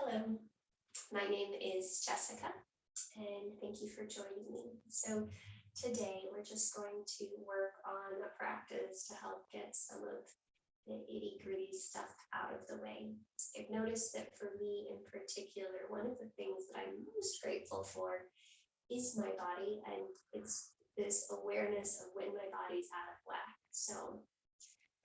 Hello, my name is Jessica, and thank you for joining me. So today we're just going to work on a practice to help get some of the itty-gritty stuff out of the way. I've noticed that for me in particular, one of the things that I'm most grateful for is my body, and it's this awareness of when my body's out of whack. So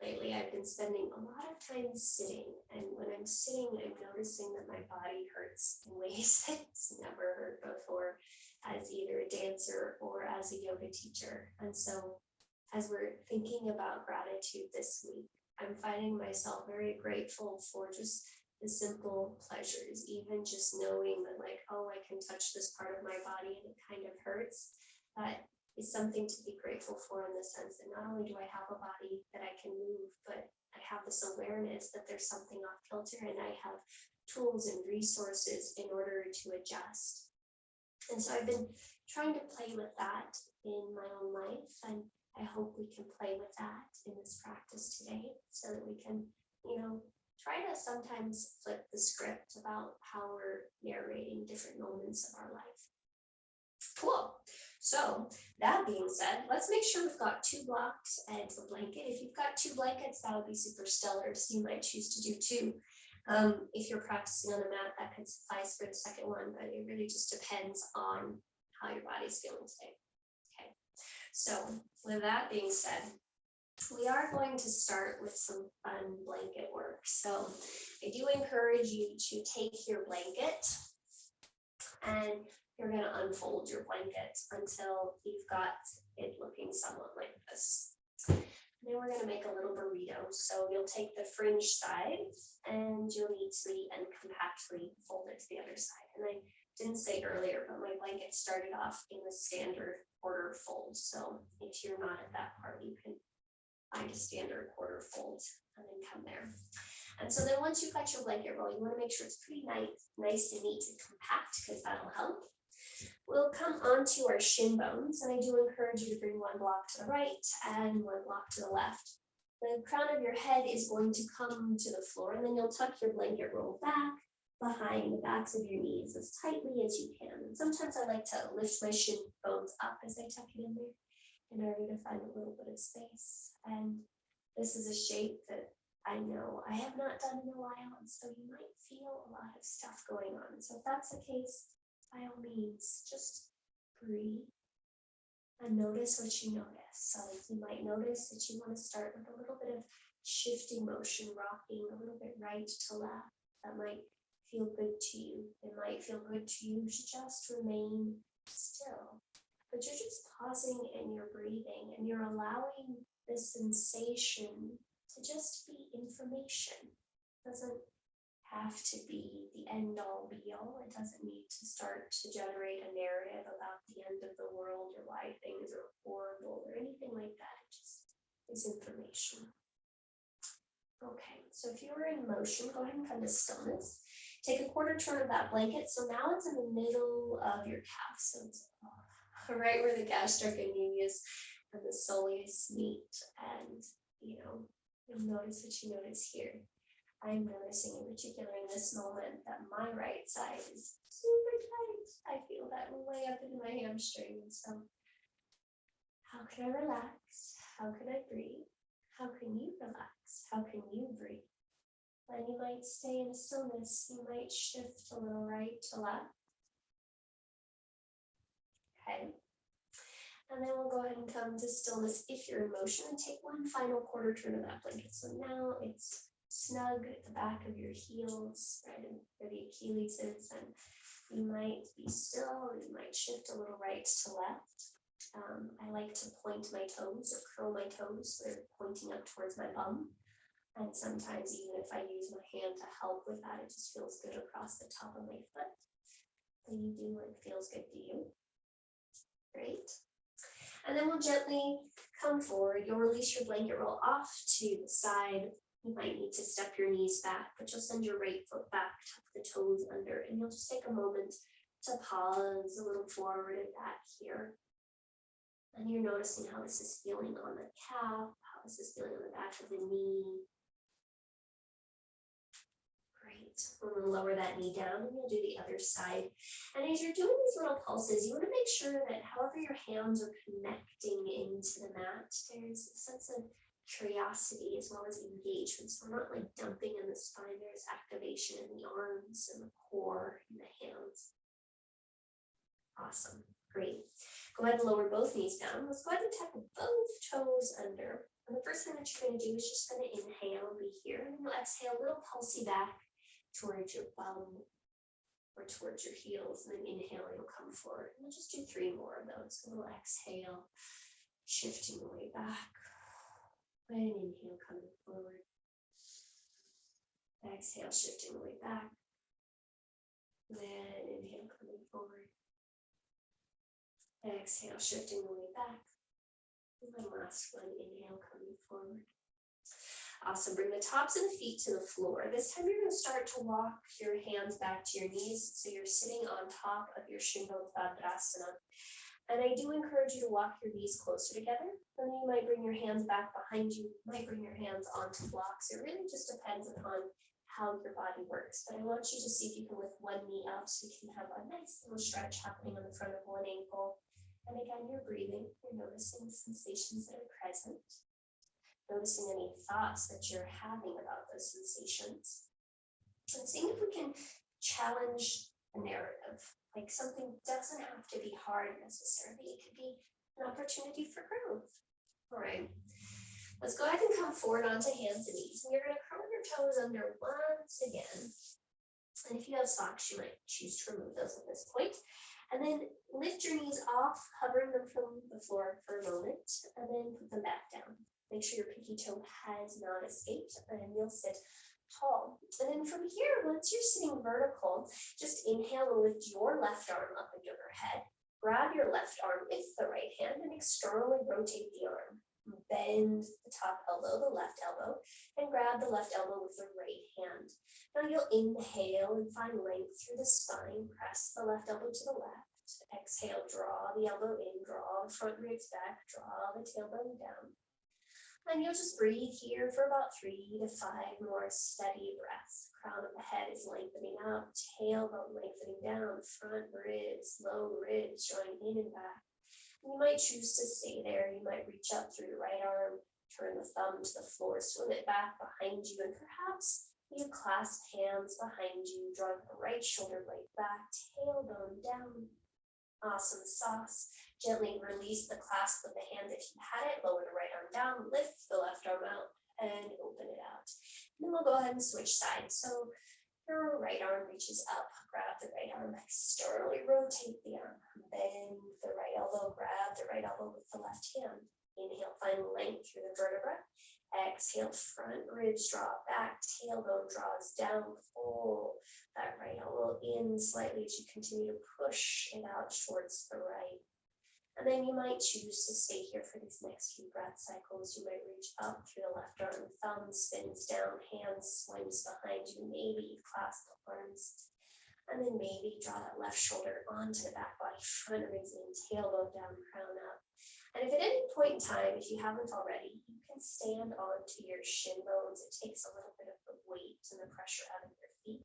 lately I've been spending a lot of time sitting, and when I'm sitting, I'm noticing that my body hurts in ways that it's never hurt before as either a dancer or as a yoga teacher. And so as we're thinking about gratitude this week, I'm finding myself very grateful for just the simple pleasures, even just knowing that like, oh, I can touch this part of my body and it kind of hurts. That is something to be grateful for, in the sense that not only do I have a body that I can move, but I have this awareness that there's something off kilter, and I have tools and resources in order to adjust. And so I've been trying to play with that in my own life, and I hope we can play with that in this practice today, so that we can, try to sometimes flip the script about how we're narrating different moments of our life. Cool. So that being said, let's make sure we've got 2 blocks and a blanket. If you've got 2 blankets, that would be super stellar. So you might choose to do 2. If you're practicing on a mat, that could suffice for the second one, but it really just depends on how your body's feeling today. Okay. So with that being said, we are going to start with some fun blanket work. So I do encourage you to take your blanket, and you're going to unfold your blanket until you've got it looking somewhat like this. And then we're going to make a little burrito. So you'll take the fringe side and you'll neatly and compactly fold it to the other side. And I didn't say earlier, but my blanket started off in the standard quarter fold. So if you're not at that part, you can find a standard quarter fold and then come there. And so then once you've got your blanket roll, you want to make sure it's pretty nice and neat and compact, because that'll help. We'll come onto our shin bones, and I do encourage you to bring 1 block to the right and 1 block to the left. The crown of your head is going to come to the floor, and then you'll tuck your blanket roll back behind the backs of your knees as tightly as you can. And sometimes I like to lift my shin bones up as I tuck it in there in order to find a little bit of space. And this is a shape that I know I have not done in a while, and so you might feel a lot of stuff going on. So if that's the case, by all means, just breathe and notice what you notice. So you might notice that you want to start with a little bit of shifting motion, rocking a little bit right to left. That might feel good to you. It might feel good to you to just remain still, but you're just pausing and you're breathing, and you're allowing this sensation to just be information. It doesn't have to be the end all be all. It doesn't need to start to generate a narrative about the end of the world or why things are horrible or anything like that. It just is information. Okay, so if you were in motion, go ahead and come to stillness. Take a quarter turn of that blanket. So now it's in the middle of your calf. So it's right where the gastrocnemius and the soleus meet. And, you'll notice what you notice here. I'm noticing in particular in this moment that my right side is super tight. I feel that way up into my hamstring. So how can I relax? How can I breathe? How can you relax? How can you breathe? And you might stay in stillness. You might shift a little right to left. Okay. And then we'll go ahead and come to stillness if you're in motion, and take 1 final quarter turn of that blanket. So now it's snug at the back of your heels, right where the Achilles is, and you might be still, or you might shift a little right to left. I like to point my toes or curl my toes so they're pointing up towards my bum. And sometimes even if I use my hand to help with that, it just feels good across the top of my foot. But you do what feels good to you. Great. And then we'll gently come forward. You'll release your blanket roll off to the side. You might need to step your knees back, but you'll send your right foot back, tuck the toes under, and you'll just take a moment to pause a little forward and back here. And you're noticing how this is feeling on the calf, how this is feeling on the back of the knee. Great. We'll lower that knee down and you'll do the other side. And as you're doing these little pulses, you want to make sure that however your hands are connecting into the mat, there's a sense of curiosity as well as engagement. So we're not like dumping in the spine, there's activation in the arms and the core and the hands. Awesome, great. Go ahead and lower both knees down. Let's go ahead and tuck both toes under. And the first thing that you're going to do is just going to inhale, be here, and then you'll exhale a little pulsey back towards your bum or towards your heels, and then inhale, you'll come forward. And we'll just do 3 more of those. A little exhale, shifting the way back. And inhale, coming forward. Exhale, shifting the way back. Then inhale, coming forward. Exhale, shifting the way back. And then last one, inhale, coming forward. Awesome, bring the tops of the feet to the floor. This time you're going to start to walk your hands back to your knees. So you're sitting on top of your Shingo-Tadasana. And I do encourage you to walk your knees closer together. And then you might bring your hands back behind you. You might bring your hands onto blocks. It really just depends upon how your body works. But I want you to see if you can lift one knee up so you can have a nice little stretch happening on the front of one ankle. And again, you're breathing, you're noticing the sensations that are present, noticing any thoughts that you're having about those sensations, and seeing if we can challenge the narrative. Like something doesn't have to be hard necessarily, it could be an opportunity for growth. All right, let's go ahead and come forward onto hands and knees, and you're going to curl your toes under once again. And if you have socks, you might choose to remove those at this point. And then lift your knees off, hovering them from the floor for a moment, and then put them back down. Make sure your pinky toe has not escaped, and you'll sit tall. And then from here, once you're sitting vertical, just inhale and lift your left arm up and overhead. Grab your left arm with the right hand and externally rotate the arm. Bend the top elbow, the left elbow, and grab the left elbow with the right hand. Now you'll inhale and find length through the spine. Press the left elbow to the left. Exhale, draw the elbow in, draw the front ribs back, draw the tailbone down. And you'll just breathe here for about 3 to 5 more steady breaths. Crown of the head is lengthening up, tailbone lengthening down, front ribs, low ribs drawing in and back. You might choose to stay there. You might reach up through your right arm, turn the thumb to the floor, swim it back behind you, and perhaps you clasp hands behind you, drawing the right shoulder blade back, tailbone down. Awesome sauce. Gently release the clasp of the hand if you had it. Lower the right arm down, lift the left arm out, and open it out. And then we'll go ahead and switch sides. So your right arm reaches up, grab the right arm, externally rotate the arm, bend the right elbow, grab the right elbow with the left hand. Inhale, find length through the vertebra. Exhale, front ribs draw back, tailbone draws down, pull that right elbow in slightly as you continue to push it out towards the right. And then you might choose to stay here for these next few breath cycles. You might reach up through the left arm, thumb spins down, hand swims behind you, maybe clasp the arms. And then maybe draw that left shoulder onto the back body, front ribs in, tailbone down, crown up. And if at any point in time, if you haven't already, you can stand onto your shin bones. It takes a little bit of the weight and the pressure out of your feet.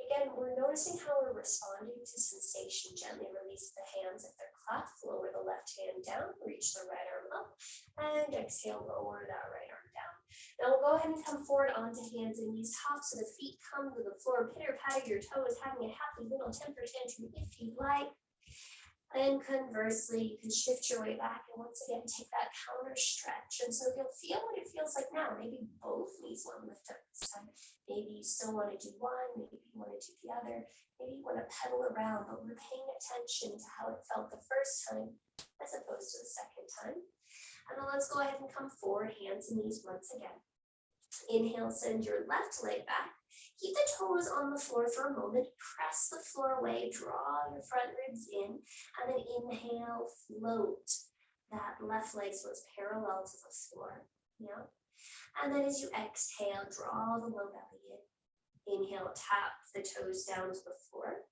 Again, we're noticing how we're responding to sensation. Gently release the hands if they're clasped. Lower the left hand down, reach the right arm up, and exhale, lower that right arm down. Now we'll go ahead and come forward onto hands and knees, tops of the feet come to the floor, pitter-patter your toes, having a happy little temper tantrum if you like. And conversely, you can shift your way back and once again take that counter stretch. And so you'll feel what it feels like now. Maybe both knees want to lift up this time. Maybe you still want to do one, maybe you want to do the other. Maybe you want to pedal around, but we're paying attention to how it felt the first time as opposed to the second time. And then let's go ahead and come forward, hands and knees once again. Inhale, send your left leg back. Keep the toes on the floor for a moment. Press the floor away, draw your front ribs in, and then inhale, float that left leg so it's parallel to the floor. Yeah. And then as you exhale, draw the low belly in. Inhale, tap the toes down to the floor.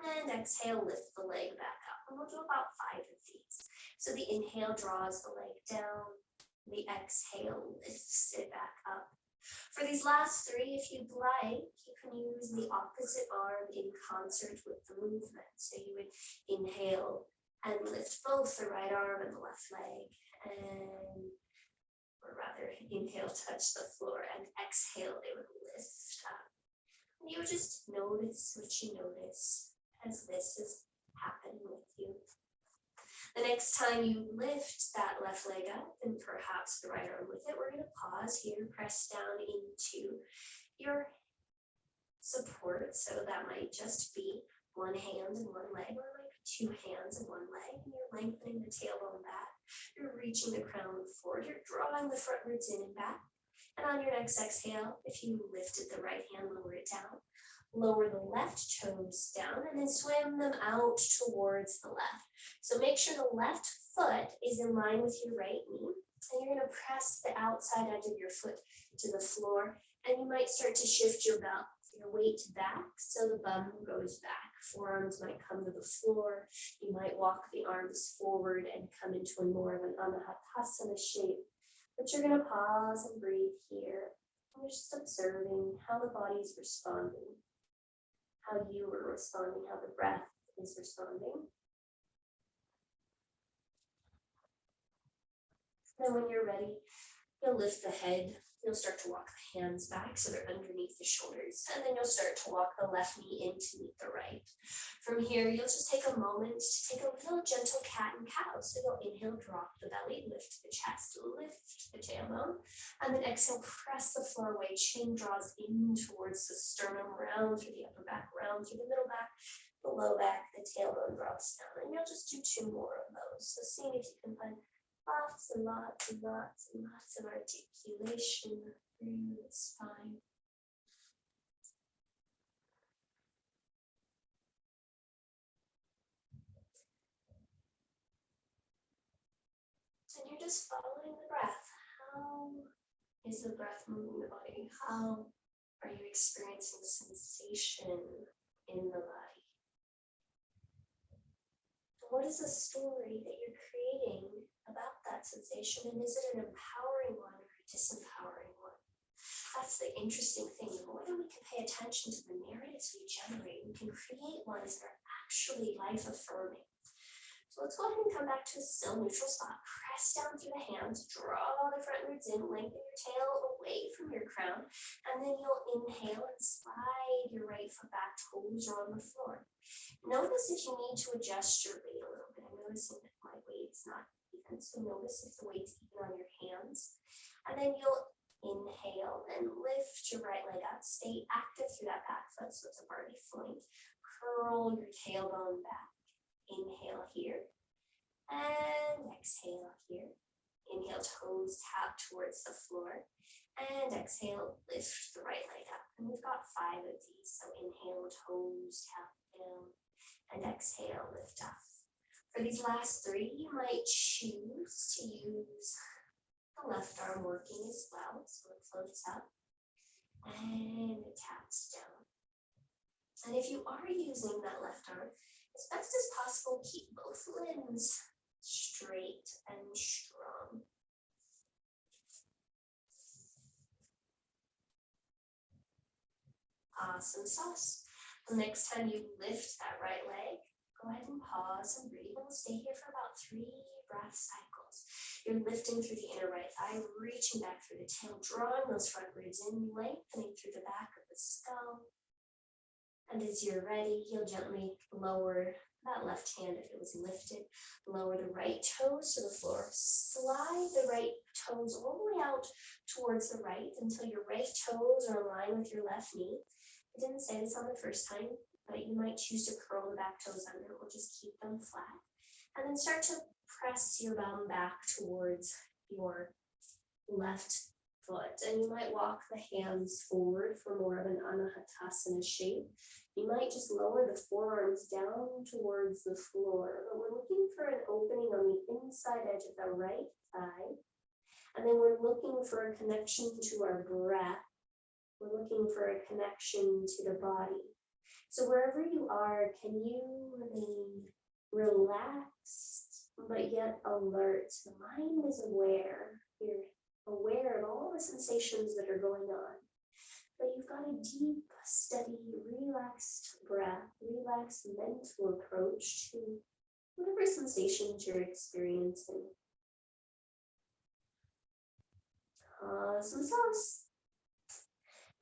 And exhale, lift the leg back up. And we'll do about 5 of these. So the inhale draws the leg down. The exhale lifts it back up. For these last three, if you'd like, you can use the opposite arm in concert with the movement. So you would inhale and lift both the right arm and the left leg, or rather inhale, touch the floor, and exhale, they would lift up. And you would just notice what you notice as this is happening with you. The next time you lift that left leg up and perhaps the right arm with it, we're going to pause here, press down into your support. So that might just be one hand and one leg, or it might be two hands and one leg. And you're lengthening the tailbone back. You're reaching the crown forward. You're drawing the front ribs in and back. And on your next exhale, if you lifted the right hand, lower it down. Lower the left toes down and then swim them out towards the left. So make sure the left foot is in line with your right knee. And you're going to press the outside edge of your foot to the floor. And you might start to shift your weight back so the bum goes back. Forearms might come to the floor. You might walk the arms forward and come into a more of an anahatasana shape. But you're going to pause and breathe here. And you're just observing how the body's responding, how you are responding, how the breath is responding. Then when you're ready, you'll lift the head. You'll start to walk the hands back so they're underneath the shoulders. And then you'll start to walk the left knee in to meet the right. From here, you'll just take a moment to take a little gentle cat and cow. So you'll inhale, drop the belly, lift the chest, lift the tailbone. And then exhale, press the floor away. Chin draws in towards the sternum, round through the upper back, round through the middle back, the low back, the tailbone drops down. And you'll just do 2 more of those. So seeing if you can find lots and lots and lots and lots of articulation through the spine. And you're just following the breath. How is the breath moving the body? How are you experiencing sensation in the body? What is the story that you're creating about that sensation? And is it an empowering one or a disempowering one? That's the interesting thing. The more that we can pay attention to the narratives we generate, we can create ones that are actually life-affirming. So let's go ahead and come back to a still neutral spot. Press down through the hands, draw the front ribs in, lengthen your tail away from your crown, and then you'll inhale and slide your right foot back, toes are on the floor. Notice if you need to adjust your weight a little bit. I'm noticing that my weight's not even, so notice if the weight's even on your hands. And then you'll inhale and lift your right leg up. Stay active through that back foot so it's already flowing. Curl your tailbone back. Inhale here and exhale here. Inhale, toes tap towards the floor, and exhale, lift the right leg up. And we've got 5 of these. So inhale, toes tap down, and exhale, lift up. For these last 3, you might choose to use the left arm working as well. So it floats up and it taps down. And if you are using that left arm, as best as possible, keep both limbs straight and strong. Awesome sauce. The next time you lift that right leg, go ahead and pause and breathe. And we'll stay here for about 3 breath cycles. You're lifting through the inner right thigh, reaching back through the tail, drawing those front ribs in, lengthening through the back of the skull. And as you're ready, you'll gently lower that left hand if it was lifted. Lower the right toes to the floor. Slide the right toes all the way out towards the right until your right toes are in line with your left knee. I didn't say this on the first time, but you might choose to curl the back toes under or just keep them flat. And then start to press your bum back towards your left foot. And you might walk the hands forward for more of an anahatasana shape. You might just lower the forearms down towards the floor. But we're looking for an opening on the inside edge of the right thigh. And then we're looking for a connection to our breath. We're looking for a connection to the body. So wherever you are, can you remain relaxed, but yet alert? The mind is aware. You're aware of all the sensations that are going on. But you've got a deep, steady, relaxed breath, relaxed mental approach to whatever sensations you're experiencing. Some sauce.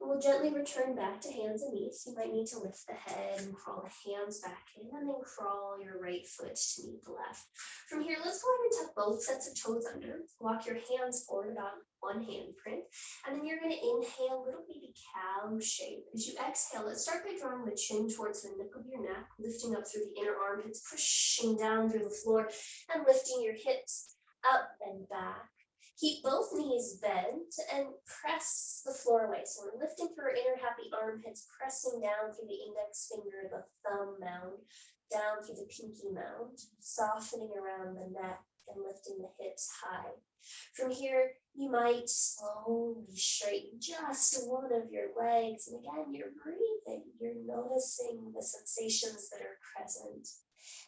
We'll gently return back to hands and knees. You might need to lift the head and crawl the hands back in, and then crawl your right foot to meet the left. From here, let's go ahead and tuck both sets of toes under. Walk your hands forward about one handprint, and then you're going to inhale, little baby cow shape. As you exhale, let's start by drawing the chin towards the nape of your neck, lifting up through the inner armpits, pushing down through the floor, and lifting your hips up and back. Keep both knees bent and press the floor away. So we're lifting through our inner happy armpits, pressing down through the index finger, the thumb mound, down through the pinky mound, softening around the neck and lifting the hips high. From here, you might slowly straighten just one of your legs. And again, you're breathing. You're noticing the sensations that are present.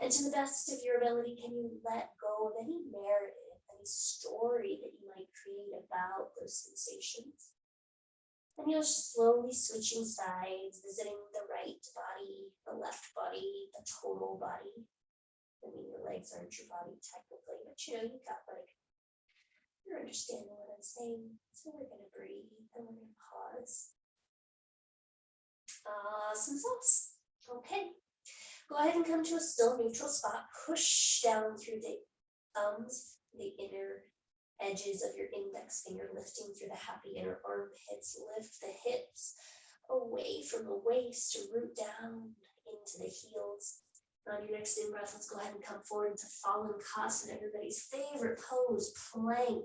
And to the best of your ability, can you let go of any narrative, story that you might create about those sensations? And you're slowly switching sides, visiting the right body, the left body, the total body. I mean, your legs aren't your body technically, but you've got you're understanding what I'm saying. So we're going to breathe and we're going to pause. Some sauce. Okay. Go ahead and come to a still neutral spot. Push down through the thumbs, the inner edges of your index finger, lifting through the happy inner armpits. Lift the hips away from the waist, root down into the heels. On your next in-breath, let's go ahead and come forward to fallen Kasana, everybody's favorite pose, plank.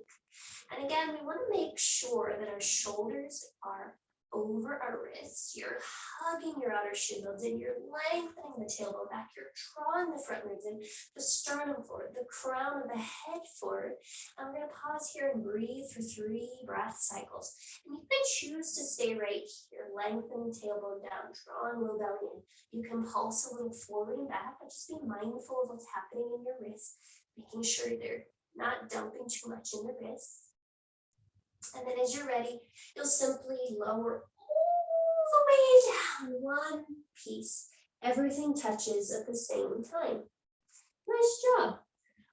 And again, we want to make sure that our shoulders are over our wrists. You're hugging your outer shin bones in, you're lengthening the tailbone back, you're drawing the front ribs in, the sternum forward, the crown of the head forward. And we're going to pause here and breathe for 3 breath cycles. And you can choose to stay right here, lengthening tailbone down, drawing low belly in. You can pulse a little forward and back, but just be mindful of what's happening in your wrists, making sure they're not dumping too much in the wrists. And then as you're ready, you'll simply lower all the way down one piece. Everything touches at the same time. Nice job.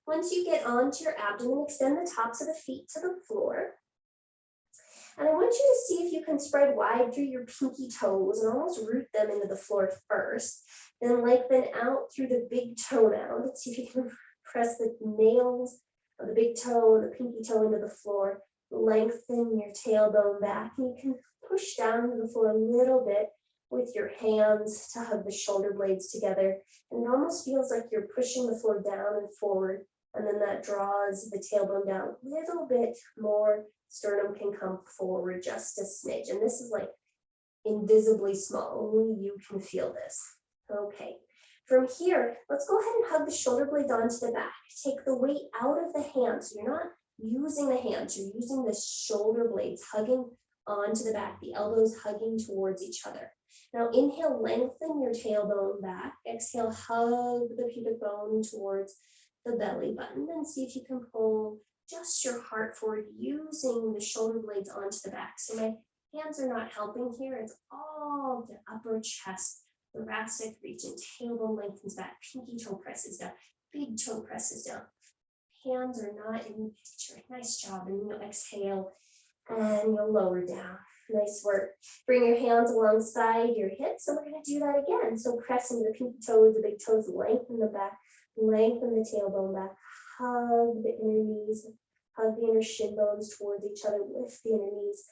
Once you get onto your abdomen, extend the tops of the feet to the floor. And I want you to see if you can spread wide through your pinky toes and almost root them into the floor first. Then lengthen out through the big toe now. Let's see if you can press the nails of the big toe and the pinky toe into the floor. Lengthen your tailbone back. And you can push down to the floor a little bit with your hands to hug the shoulder blades together. And it almost feels like you're pushing the floor down and forward. And then that draws the tailbone down a little bit more. Sternum can come forward just a smidge. And this is like invisibly small. Only you can feel this. Okay. From here, let's go ahead and hug the shoulder blades onto the back. Take the weight out of the hands. So you're not using the hands, you're using the shoulder blades, hugging onto the back, the elbows hugging towards each other. Now inhale, lengthen your tailbone back. Exhale, hug the pubic bone towards the belly button, and see if you can pull just your heart forward using the shoulder blades onto the back. So my hands are not helping here. It's all the upper chest, thoracic region, tailbone lengthens back, pinky toe presses down, big toe presses down. Hands are not in the picture. Nice job. And you'll exhale and you'll lower down. Nice work. Bring your hands alongside your hips, and we're going to do that again. So press into the pinky toes, the big toes, lengthen the back, lengthen the tailbone back, hug the inner knees, hug the inner shin bones towards each other, lift the inner knees,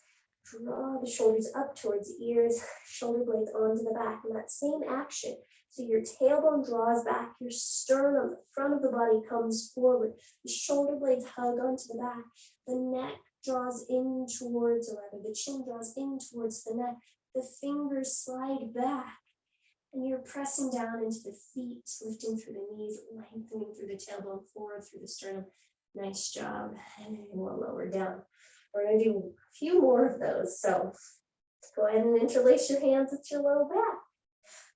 draw the shoulders up towards the ears, shoulder blades onto the back, and that same action. So your tailbone draws back, your sternum, the front of the body comes forward, the shoulder blades hug onto the back, the neck draws in towards, or rather the chin draws in towards the neck, the fingers slide back, and you're pressing down into the feet, lifting through the knees, lengthening through the tailbone forward through the sternum. Nice job, and we'll lower down. We're going to do a few more of those, so go ahead and interlace your hands at your low back.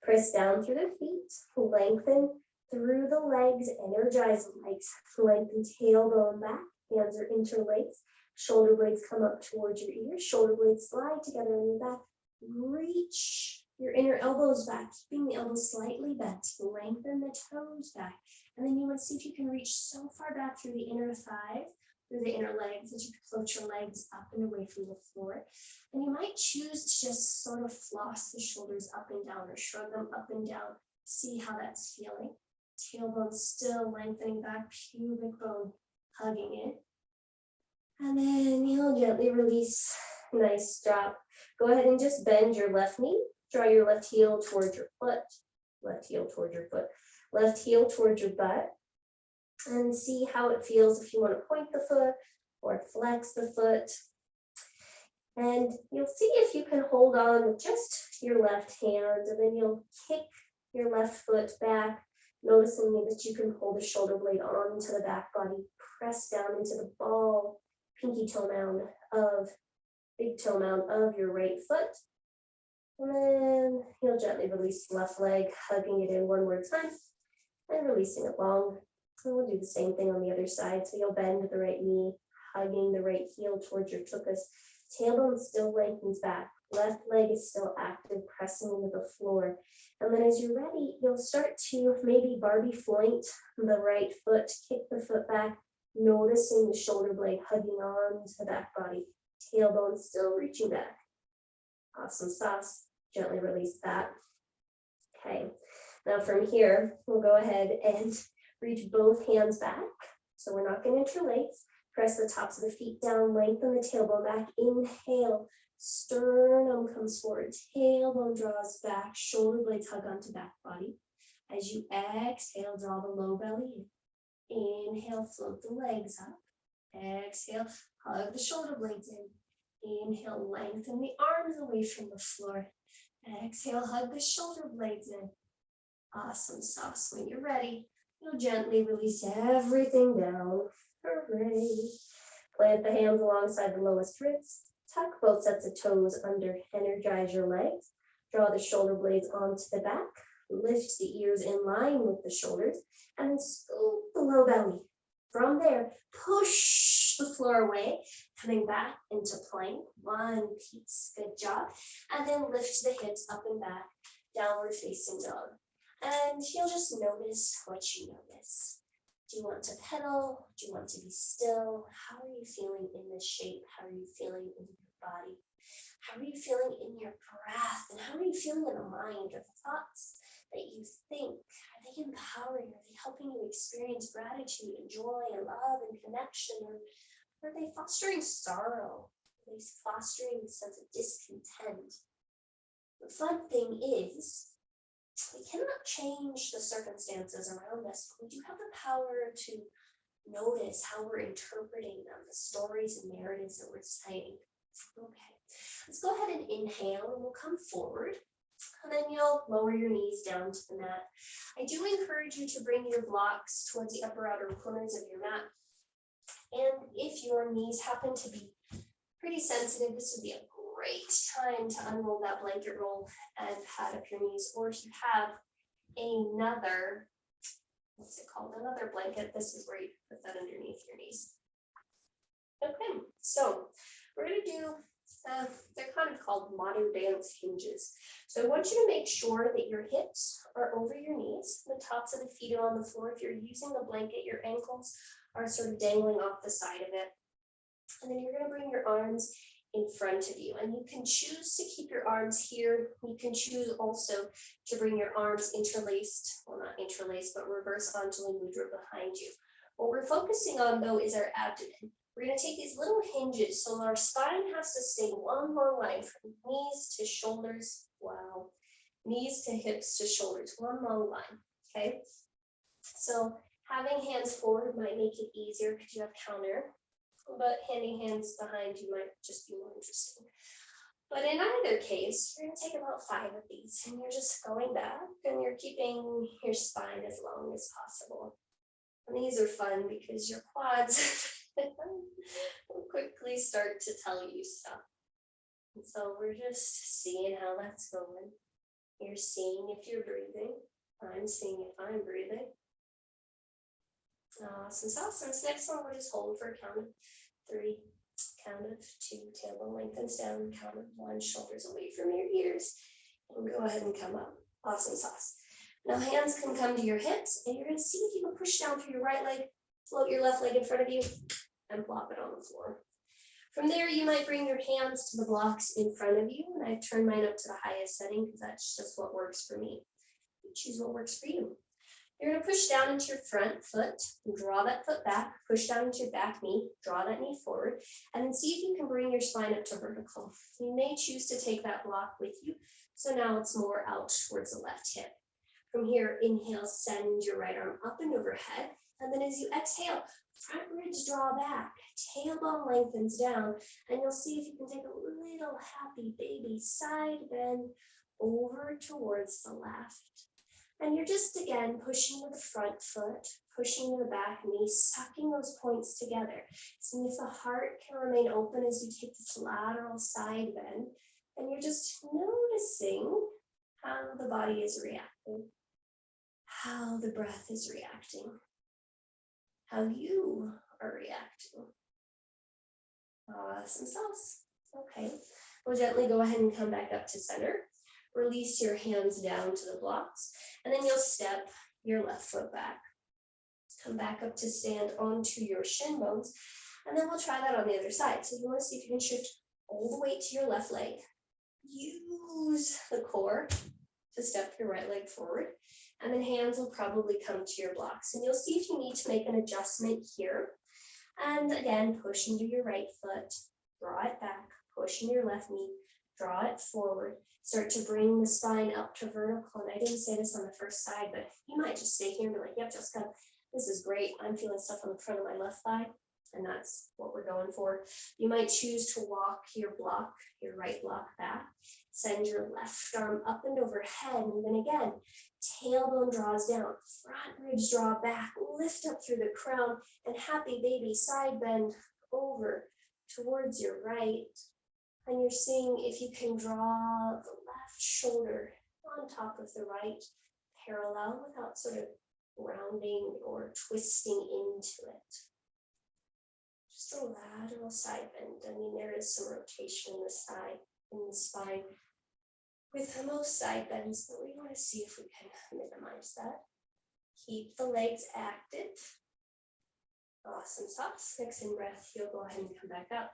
Press down through the feet, lengthen through the legs, energize the legs, lengthen tailbone back, hands are interlaced, Shoulder blades come up towards your ears. Shoulder blades slide together in your back. Reach your inner elbows back, keeping the elbows slightly bent. Lengthen the toes back. And then you want to see if you can reach so far back through the inner thigh, through the inner legs, that you can float your legs up and away from the floor. And you might choose to just sort of floss the shoulders up and down or shrug them up and down. See how that's feeling. Tailbone still lengthening back, pubic bone hugging it. And then you'll gently release. Nice drop. Go ahead and just bend your left knee. Draw your left heel towards your foot. Left heel towards your foot. Left heel towards your butt. And see how it feels if you want to point the foot or flex the foot. And you'll see if you can hold on with just your left hand, and then you'll kick your left foot back, noticing that you can hold the shoulder blade onto the back body, press down into the ball, pinky toe mound of, big toe mound of your right foot. And then you'll gently release the left leg, hugging it in one more time, and releasing it long. And we'll do the same thing on the other side. So you'll bend the right knee, hugging the right heel towards your tuchus. Tailbone still lengthens back. Left leg is still active, pressing into the floor. And then as you're ready, you'll start to maybe Barbie floint the right foot, kick the foot back, noticing the shoulder blade hugging on to the back body. Tailbone still reaching back. Awesome sauce. Gently release that. Okay. Now from here, we'll go ahead and reach both hands back. So we're not going to interlace. Press the tops of the feet down, lengthen the tailbone back. Inhale, sternum comes forward, tailbone draws back, shoulder blades hug onto back body. As you exhale, draw the low belly in. Inhale, float the legs up. Exhale, hug the shoulder blades in. Inhale, lengthen the arms away from the floor. Exhale, hug the shoulder blades in. Awesome sauce. When you're ready, you'll gently release everything down. Hooray. Plant the hands alongside the lowest ribs. Tuck both sets of toes under. Energize your legs. Draw the shoulder blades onto the back. Lift the ears in line with the shoulders. And then scoop the low belly. From there, push the floor away, coming back into plank. One piece. Good job. And then lift the hips up and back. Downward facing dog. And you'll just notice what you notice. Do you want to pedal? Do you want to be still? How are you feeling in this shape? How are you feeling in your body? How are you feeling in your breath? And how are you feeling in the mind? Are the thoughts that you think, are they empowering? Are they helping you experience gratitude and joy and love and connection? Or are they fostering sorrow? Are they fostering a sense of discontent? The fun thing is, we cannot change the circumstances around us, but we do have the power to notice how we're interpreting them, the stories and narratives that we're saying. Okay, let's go ahead and inhale, and we'll come forward, and then you'll lower your knees down to the mat. I do encourage you to bring your blocks towards the upper outer corners of your mat, and if your knees happen to be pretty sensitive, this would be a great time to unroll that blanket roll and pad up your knees. Or if you have another, what's it called? Another blanket, this is where you put that underneath your knees. Okay, so we're going to do, they're kind of called modern dance hinges. So I want you to make sure that your hips are over your knees, the tops of the feet are on the floor. If you're using the blanket, your ankles are sort of dangling off the side of it. And then you're going to bring your arms in front of you, and you can choose to keep your arms here. You can choose also to bring your arms interlaced, well, not interlaced, but reverse Anjali Mudra behind you. What we're focusing on though is our abdomen. We're going to take these little hinges, so our spine has to stay one long line from knees to shoulders. Wow, knees to hips to shoulders, one long line. Okay, so having hands forward might make it easier because you have counter, but handing hands behind you might just be more interesting. But in either case, you're going to take about 5 of these, and you're just going back, and you're keeping your spine as long as possible. And these are fun because your quads will quickly start to tell you stuff. And so we're just seeing how that's going. You're seeing if you're breathing. I'm seeing if I'm breathing. Awesome sauce. Next one, we'll just hold for a count of 3, Count of 2, tailbone lengthens down. Count of 1, shoulders away from your ears. And go ahead and come up. Awesome sauce. Now hands can come to your hips, and you're going to see if you can push down through your right leg, float your left leg in front of you, and plop it on the floor. From there, you might bring your hands to the blocks in front of you, and I've turned mine up to the highest setting because that's just what works for me. You choose what works for you. You're going to push down into your front foot, draw that foot back, push down into your back knee, draw that knee forward, and then see if you can bring your spine up to vertical. You may choose to take that block with you, so now it's more out towards the left hip. From here, inhale, send your right arm up and overhead, and then as you exhale, front ribs draw back, tailbone lengthens down, and you'll see if you can take a little happy baby side bend over towards the left. And you're just, again, pushing to the front foot, pushing to the back knee, sucking those points together. Seeing if the heart can remain open as you take this lateral side bend. And you're just noticing how the body is reacting, how the breath is reacting, how you are reacting. Awesome sauce. Okay, we'll gently go ahead and come back up to center. Release your hands down to the blocks, and then you'll step your left foot back. Come back up to stand onto your shin bones, and then we'll try that on the other side. So you want to see if you can shift all the weight to your left leg. Use the core to step your right leg forward, and then hands will probably come to your blocks. And you'll see if you need to make an adjustment here. And again, push into your right foot, draw it back, push into your left knee, draw it forward. Start to bring the spine up to vertical. And I didn't say this on the first side, but you might just stay here and be like, yep, Jessica, this is great. I'm feeling stuff on the front of my left thigh, and that's what we're going for. You might choose to walk your block, your right block back. Send your left arm up and overhead. And then again, tailbone draws down, front ribs draw back, lift up through the crown, and happy baby side bend over towards your right. And you're seeing if you can draw the left shoulder on top of the right, parallel without sort of rounding or twisting into it. Just a lateral side bend. I mean, there is some rotation in the side, in the spine with most side bends, but we want to see if we can minimize that. Keep the legs active. Awesome sauce. Next in breath, you'll go ahead and come back up.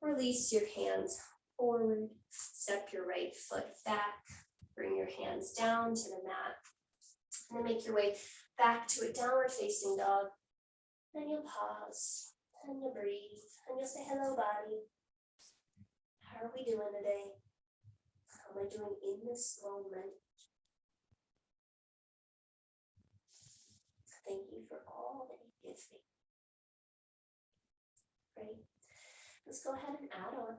Release your hands forward, step your right foot back, bring your hands down to the mat, and then make your way back to a downward facing dog. And you'll pause, and you'll breathe, and you'll say, hello, body. How are we doing today? How am I doing in this moment? Thank you for all that you give me. Great. Let's go ahead and add on.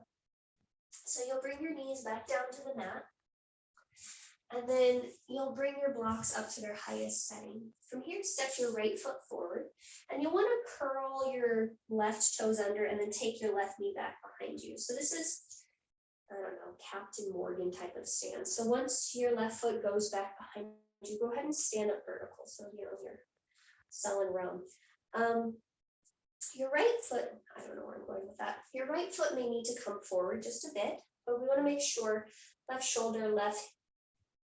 So you'll bring your knees back down to the mat, and then you'll bring your blocks up to their highest setting. From here, step your right foot forward, and you'll want to curl your left toes under and then take your left knee back behind you. So this is, I don't know, Captain Morgan type of stance. So once your left foot goes back behind you, go ahead and stand up vertical. So you're selling round. Your right foot, I don't know where I'm going with that. Your right foot may need to come forward just a bit, but we want to make sure left shoulder, left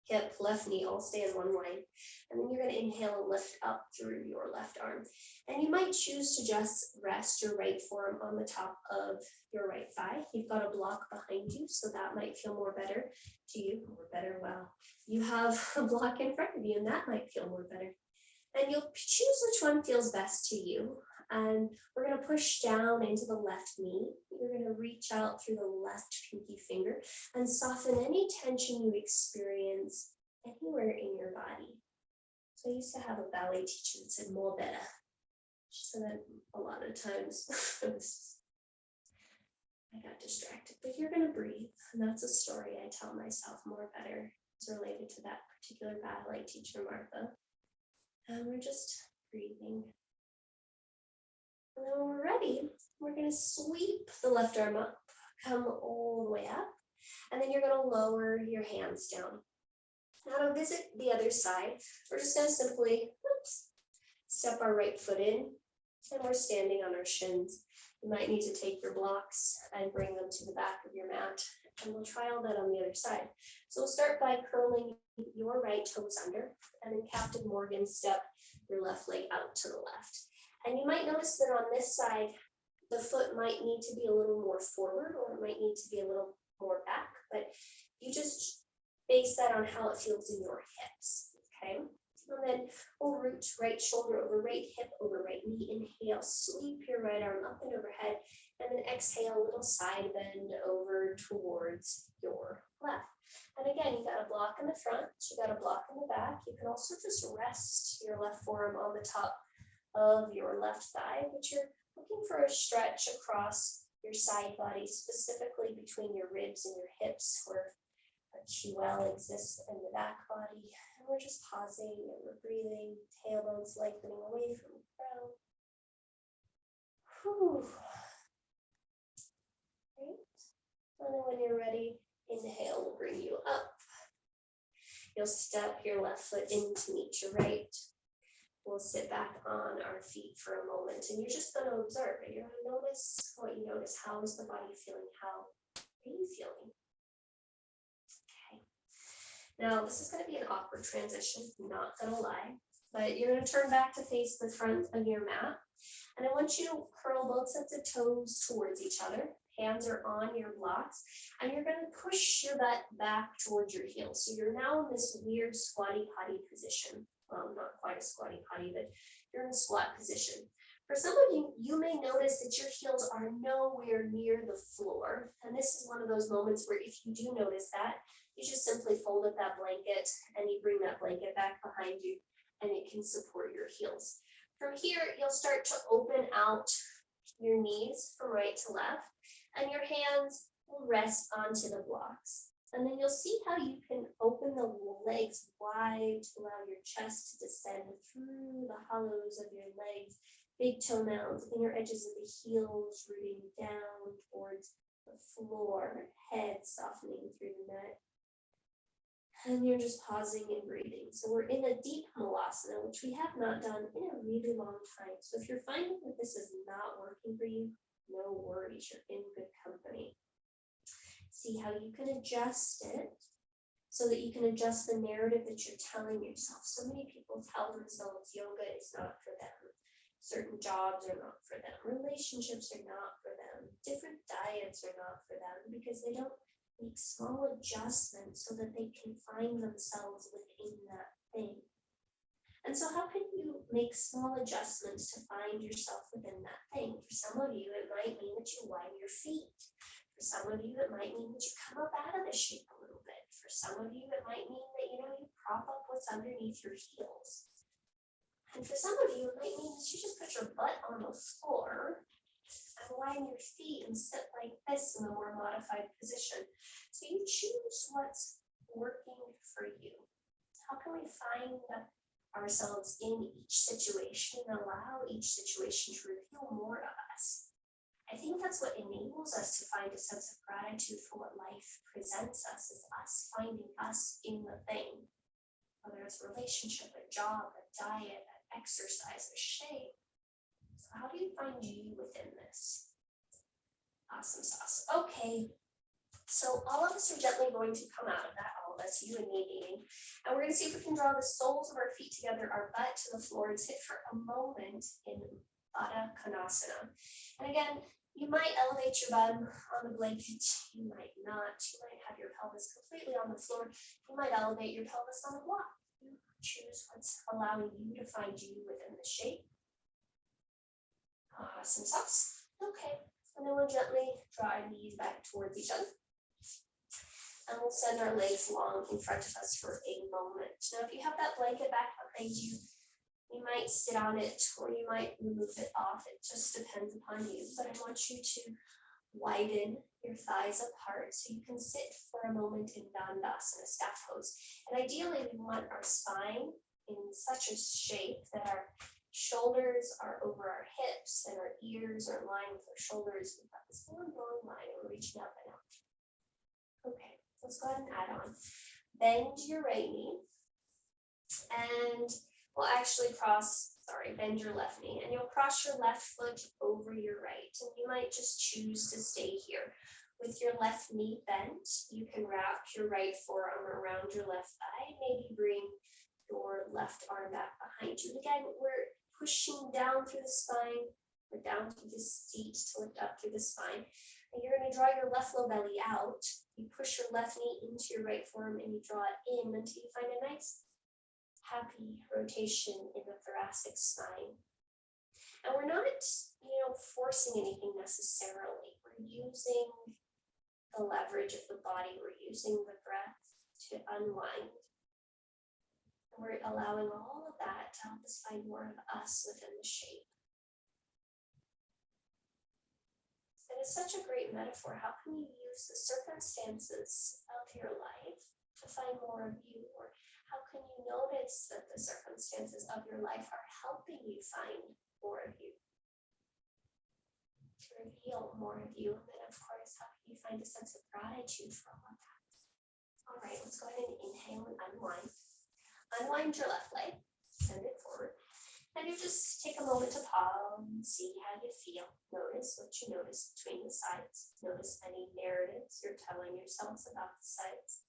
hip, left knee all stay in one line. And then you're going to inhale and lift up through your left arm. And you might choose to just rest your right forearm on the top of your right thigh. You've got a block behind you, so that might feel more better to you, or better, well, you have a block in front of you, and that might feel more better. And you'll choose which one feels best to you. And we're going to push down into the left knee. You're going to reach out through the left pinky finger and soften any tension you experience anywhere in your body. So I used to have a ballet teacher that said more better. She said that a lot of times. I got distracted, but you're going to breathe. And that's a story I tell myself, more better. It's related to that particular ballet teacher, Martha. And we're just breathing. And then when we're ready, we're going to sweep the left arm up, come all the way up, and then you're going to lower your hands down. Now to visit the other side, we're just going to simply step our right foot in, and we're standing on our shins. You might need to take your blocks and bring them to the back of your mat, and we'll try all that on the other side. So we'll start by curling your right toes under, and then Captain Morgan step your left leg out to the left. And you might notice that on this side, the foot might need to be a little more forward, or it might need to be a little more back, but you just base that on how it feels in your hips, okay? And then we'll root right shoulder over right hip over right knee. Inhale, sweep your right arm up and overhead, and then exhale, a little side bend over towards your left. And again, you got a block in the front, you got a block in the back. You can also just rest your left forearm on the top of your left thigh, but you're looking for a stretch across your side body, specifically between your ribs and your hips, where a QL exists in the back body. And we're just pausing and we're breathing, tailbones lengthening away from the ground. Whew. Great. And then when you're ready, inhale will bring you up. You'll step your left foot in to meet your right. We'll sit back on our feet for a moment, and you're just going to observe it. You're going to notice what you notice. How is the body feeling? How are you feeling? Okay. Now, this is going to be an awkward transition, not going to lie, but you're going to turn back to face the front of your mat. And I want you to curl both sets of toes towards each other. Hands are on your blocks, and you're going to push your butt back towards your heels. So you're now in this weird squatty potty position. Well, not quite a squatty potty, but you're in a squat position. For some of you, you may notice that your heels are nowhere near the floor. And this is one of those moments where if you do notice that, you just simply fold up that blanket and you bring that blanket back behind you, and it can support your heels. From here, you'll start to open out your knees from right to left, and your hands will rest onto the blocks. And then you'll see how you can open the legs wide to allow your chest to descend through the hollows of your legs, big toenails, inner edges of the heels rooting down towards the floor, head softening through the neck. And you're just pausing and breathing. So we're in a deep malasana, which we have not done in a really long time. So if you're finding that this is not working for you, no worries, you're in good company. See how you can adjust it so that you can adjust the narrative that you're telling yourself. So many people tell themselves yoga is not for them. Certain jobs are not for them. Relationships are not for them. Different diets are not for them because they don't make small adjustments so that they can find themselves within that thing. And so how can you make small adjustments to find yourself within that thing? For some of you, it might mean that you widen your feet. For some of you, it might mean that you come up out of the shape a little bit. For some of you, it might mean that, you prop up what's underneath your heels. And for some of you, it might mean that you just put your butt on the floor and widen your feet and sit like this in a more modified position. So you choose what's working for you. How can we find ourselves in each situation and allow each situation to reveal more of us? I think that's what enables us to find a sense of gratitude for what life presents us, is us finding us in the thing, whether it's a relationship, a job, a diet, an exercise, a shape. So how do you find you within this? Awesome sauce. Okay, so all of us are gently going to come out of that, all of us, you and me meaning, and we're going to see if we can draw the soles of our feet together, our butt to the floor, and sit for a moment in Baddha Konasana. And again, you might elevate your bum on the blanket, you might not. You might have your pelvis completely on the floor. You might elevate your pelvis on the block. You choose what's allowing you to find you within the shape. Awesome sauce. Okay, and then we'll gently draw our knees back towards each other. And we'll send our legs long in front of us for a moment. Now, if you have that blanket back behind you, you might sit on it or you might remove it off. It just depends upon you. But I want you to widen your thighs apart so you can sit for a moment in Dandasana, staff pose. And ideally, we want our spine in such a shape that our shoulders are over our hips and our ears are in line with our shoulders. We've got this one long line and we're reaching up and out. Okay, let's go ahead and add on. Bend your right knee and We'll actually bend your left knee, and you'll cross your left foot over your right. And you might just choose to stay here. With your left knee bent, you can wrap your right forearm around your left thigh, maybe bring your left arm back behind you. Again, we're pushing down through the spine, or down through the seat to lift up through the spine. And you're going to draw your left low belly out. You push your left knee into your right forearm and you draw it in until you find a nice, happy rotation in the thoracic spine. And we're not, forcing anything necessarily. We're using the leverage of the body. We're using the breath to unwind. And we're allowing all of that to help us find more of us within the shape. And it's such a great metaphor. How can you use the circumstances of your life to find more of you? Or how can you notice that the circumstances of your life are helping you find more of you? To reveal more of you. And then, of course, how can you find a sense of gratitude for all of that? All right, let's go ahead and inhale and unwind. Unwind your left leg, send it forward. And you just take a moment to pause and see how you feel. Notice what you notice between the sides. Notice any narratives you're telling yourselves about the sides.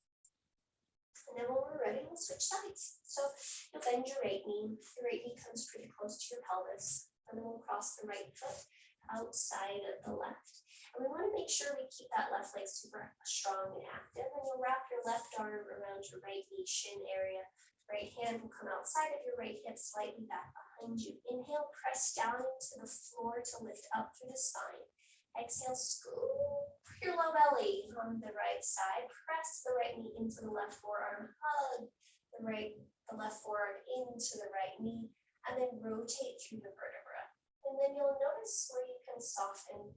And then when we're ready, we'll switch sides. So you'll bend your right knee. Your right knee comes pretty close to your pelvis. And then we'll cross the right foot outside of the left. And we want to make sure we keep that left leg super strong and active. And you'll wrap your left arm around your right knee shin area. Right hand will come outside of your right hip, slightly back behind you. Inhale, press down into the floor to lift up through the spine. Exhale, scoop your low belly on the right side. Press the right knee into the left forearm. Hug the left forearm into the right knee, and then rotate through the vertebra. And then you'll notice where you can soften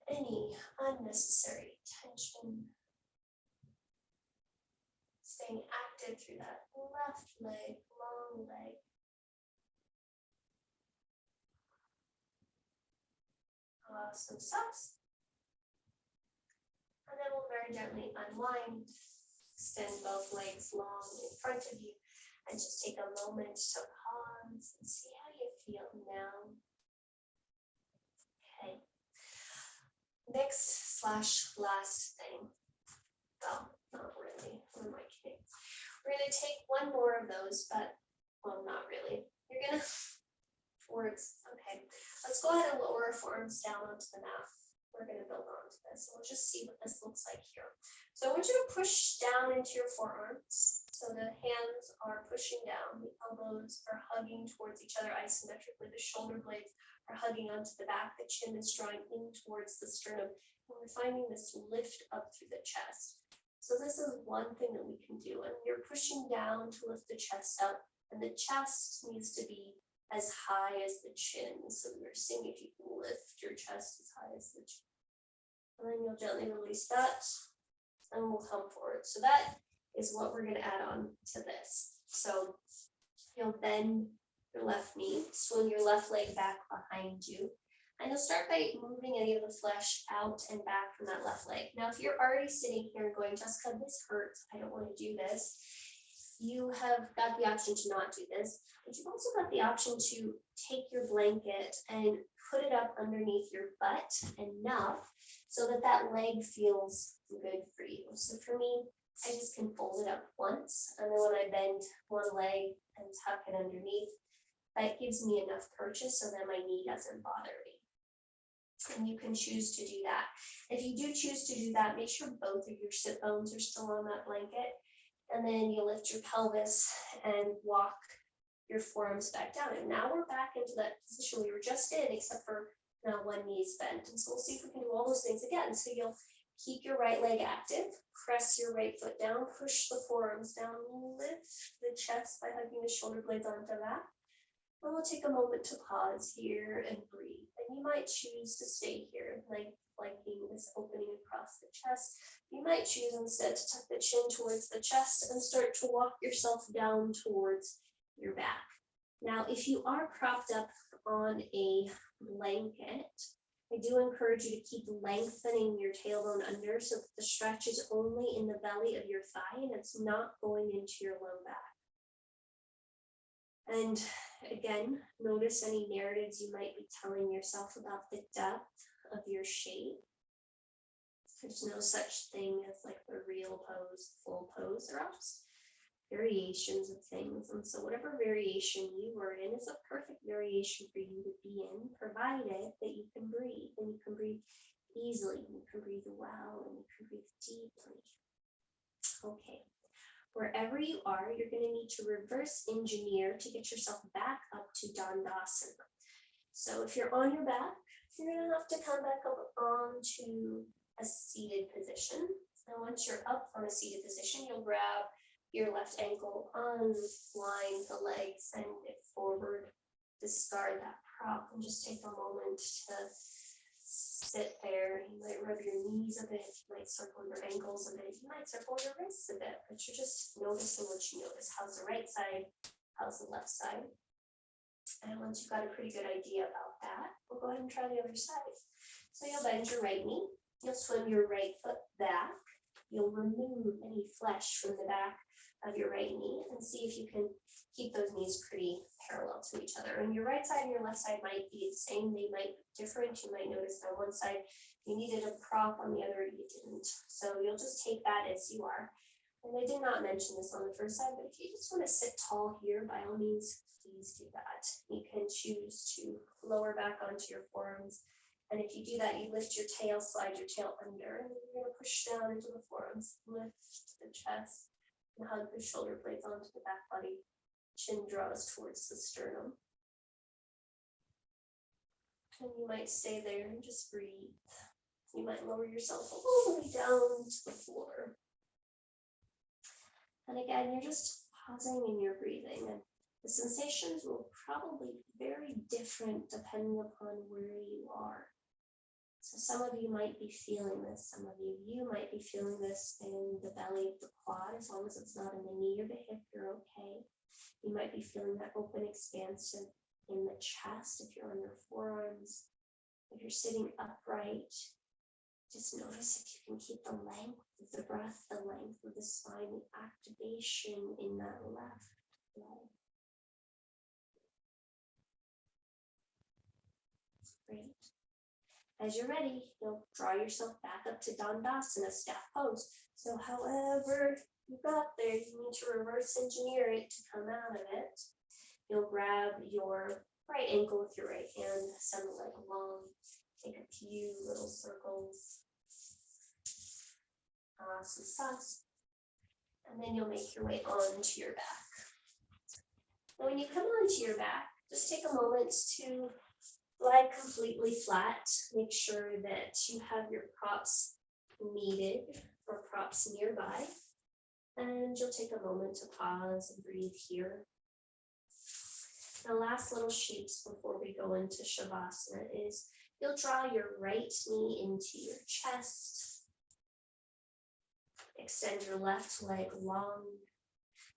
any unnecessary tension. Staying active through that left leg, long leg. Awesome sauce. And then we'll very gently unwind. Extend both legs long in front of you. And just take a moment to pause and see how you feel now. Okay. Next/last thing. Well, not really. What am I kidding? We're going to take one more of those, but, well, not really. You're going to, okay. Let's go ahead and lower our forearms down onto the mat. We're going to build onto this. We'll just see what this looks like here. So I want you to push down into your forearms. So the hands are pushing down. The elbows are hugging towards each other isometrically. The shoulder blades are hugging onto the back. The chin is drawing in towards the sternum. And we're finding this lift up through the chest. So this is one thing that we can do. And you're pushing down to lift the chest up. And the chest needs to be as high as the chin. So we're seeing if you can lift your chest as high as the chin. And then you'll gently release that. And we'll come forward. So that is what we're going to add on to this. So you'll bend your left knee, swing your left leg back behind you. And you'll start by moving any of the flesh out and back from that left leg. Now, if you're already sitting here and going, Jessica, this hurts, I don't want to do this, you have got the option to not do this, but you've also got the option to take your blanket and put it up underneath your butt enough so that that leg feels good for you. So for me, I just can fold it up once, and then when I bend one leg and tuck it underneath, that gives me enough purchase so that my knee doesn't bother me. And you can choose to do that. If you do choose to do that, make sure both of your sit bones are still on that blanket. And then you lift your pelvis and walk your forearms back down. And now we're back into that position we were just in, except for now one knee is bent. And so we'll see if we can do all those things again. So you'll keep your right leg active, press your right foot down, push the forearms down, lift the chest by hugging the shoulder blades onto that. And we'll take a moment to pause here and breathe. And you might choose to stay here, liking this opening across the chest. You might choose instead to tuck the chin towards the chest and start to walk yourself down towards your back. Now, if you are propped up on a blanket, I do encourage you to keep lengthening your tailbone under so that the stretch is only in the belly of your thigh and it's not going into your low back. And again, notice any narratives you might be telling yourself about the depth of your shape. There's no such thing as like the real pose, full pose. They're all just variations of things. And so whatever variation you were in is a perfect variation for you to be in, provided that you can breathe, and you can breathe easily, and you can breathe well, and you can breathe deeply. Okay. Wherever you are, you're going to need to reverse engineer to get yourself back up to Dandasana. So if you're on your back, you're going to have to come back up onto a seated position. And once you're up on a seated position, you'll grab your left ankle, unwind the legs, send it forward, discard that prop, and just take a moment to sit there. You might rub your knees a bit, you might circle your ankles a bit, you might circle your wrists a bit, but you're just noticing what you notice. How's the right side? How's the left side? And once you've got a pretty good idea about that, we'll go ahead and try the other side. So you'll bend your right knee, you'll swim your right foot back, you'll remove any flesh from the back of your right knee and see if you can keep those knees pretty parallel to each other. And your right side and your left side might be the same, they might be different. You might notice on one side you needed a prop, on the other you didn't. So you'll just take that as you are. And I did not mention this on the first side, but if you just want to sit tall here, by all means, please do that. You can choose to lower back onto your forearms. And if you do that, you lift your tail, slide your tail under, and then you're going to push down into the forearms, lift the chest, and hug the shoulder blades onto the back body. Chin draws towards the sternum. And you might stay there and just breathe. You might lower yourself all the way down to the floor. And again, you're just pausing in your breathing. And the sensations will probably be very different depending upon where you are. So some of you might be feeling this. Some of you might be feeling this in the belly of the quad. As long as it's not in the knee or the hip, you're okay. You might be feeling that open expansion in the chest if you're on your forearms. If you're sitting upright, just notice if you can keep the length of the breath, the length of the spine, the activation in that left leg. Great. As you're ready, you'll draw yourself back up to Dandasana, staff pose. So however you got there, you need to reverse engineer it to come out of it. You'll grab your right ankle with your right hand, send the leg along, take a few little circles, some sauce, and then you'll make your way onto your back. Now when you come onto your back, just take a moment to lie completely flat. Make sure that you have your props needed or props nearby. And you'll take a moment to pause and breathe here. The last little shapes before we go into Shavasana is you'll draw your right knee into your chest. Extend your left leg long.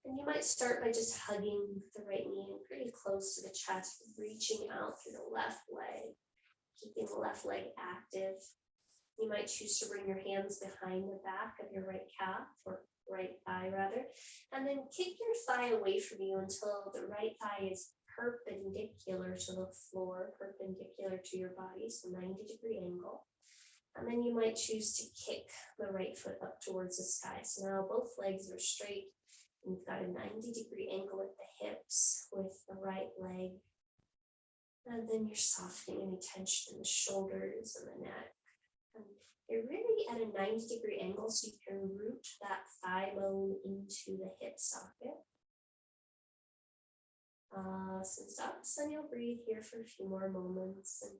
And you might start by just hugging the right knee in pretty close to the chest, reaching out through the left leg, keeping the left leg active. You might choose to bring your hands behind the back of your right calf, or right thigh rather, and then kick your thigh away from you until the right thigh is perpendicular to the floor, perpendicular to your body, so 90-degree angle. And then you might choose to kick the right foot up towards the sky. So now both legs are straight. You've got a 90-degree angle at the hips with the right leg. And then you're softening any tension in the shoulders and the neck. And you're really at a 90-degree angle, so you can root that thigh bone into the hip socket. Some stops, and you'll breathe here for a few more moments. And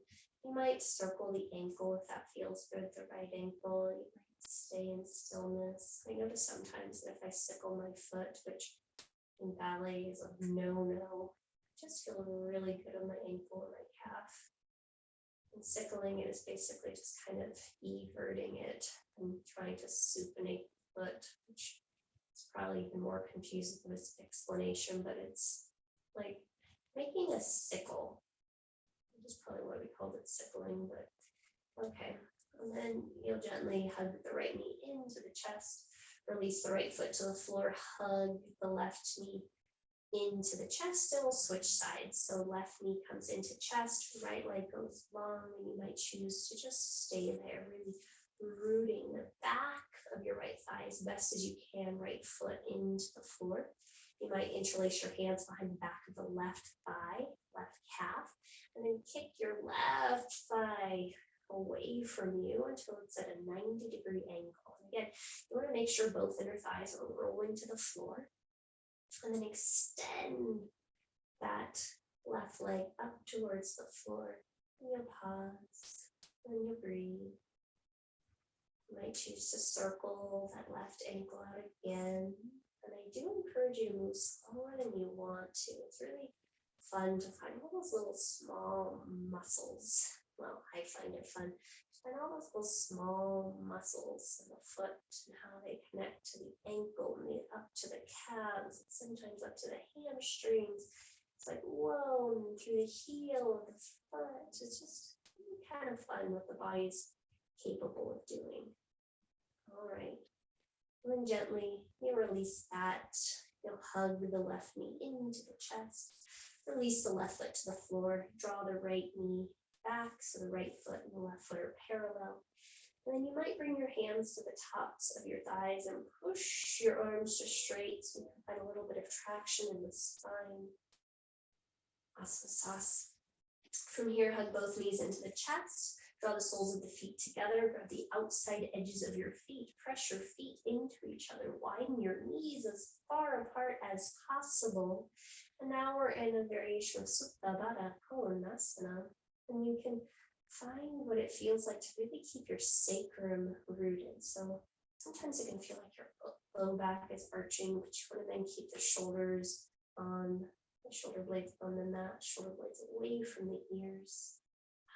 you might circle the ankle if that feels good, the right ankle. You might stay in stillness. I notice sometimes that if I sickle my foot, which in ballet is a no-no, I just feel really good on my ankle and my calf. And sickling it is basically just kind of everting it and trying to supinate the foot, which is probably even more confusing than this explanation, but it's like making a sickle. Which is probably why we called it sickling, but okay. And then you'll gently hug the right knee into the chest, release the right foot to the floor, hug the left knee into the chest, and we'll switch sides. So left knee comes into chest, right leg goes long, and you might choose to just stay there, really rooting the back of your right thigh as best as you can, right foot into the floor. You might interlace your hands behind the back of the left thigh, left calf, and then kick your left thigh away from you until it's at a 90-degree angle. And again, you want to make sure both inner thighs are rolling to the floor. And then extend that left leg up towards the floor. And you'll pause, and you'll breathe. You might choose to circle that left ankle out again. And I do encourage you to move slower than you want to. It's really fun to find all those little small muscles. Well, I find it fun to find all those little small muscles in the foot and how they connect to the ankle and up to the calves, and sometimes up to the hamstrings. It's like, whoa, and through the heel of the foot. It's just really kind of fun what the body's capable of doing. All right. And then gently, you release that. You'll hug the left knee into the chest. Release the left foot to the floor. Draw the right knee back so the right foot and the left foot are parallel. And then you might bring your hands to the tops of your thighs and push your arms to straight so you can find a little bit of traction in the spine. Asana. From here, hug both knees into the chest. Draw the soles of the feet together. Grab the outside edges of your feet. Press your feet into each other. Widen your knees as far apart as possible. And now we're in a variation of Supta Baddha Konasana. And you can find what it feels like to really keep your sacrum rooted. So sometimes it can feel like your low back is arching, but you want to then keep the shoulders on, the shoulder blades on the mat, shoulder blades away from the ears.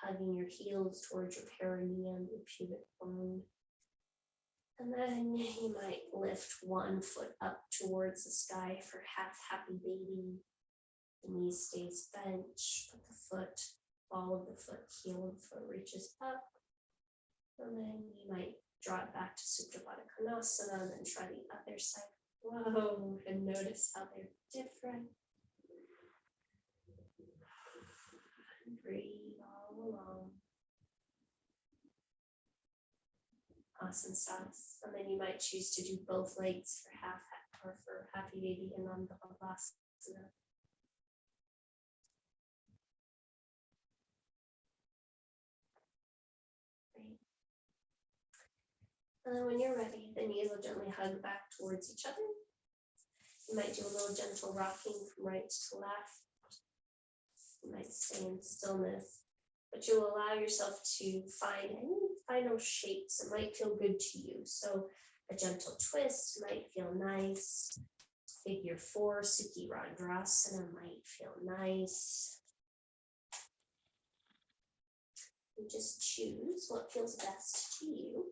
Hugging your heels towards your perineum, your pubic bone. And then you might lift one foot up towards the sky for half happy baby. The knee stays bent, but the foot, ball of the foot, heel of the foot reaches up. And then you might draw it back to Supta Baddha Konasana and then try the other side. Whoa, and notice how they're different. And breathe all along. Asana. And then you might choose to do both legs for half or for happy baby and on the Balasana. Great. And then when you're ready, the knees will gently hug back towards each other. You might do a little gentle rocking from right to left. You might stay in stillness, but you'll allow yourself to find any final shapes that might feel good to you. So a gentle twist might feel nice. Figure 4, Sukhi Randrasana might feel nice. You just choose what feels best to you.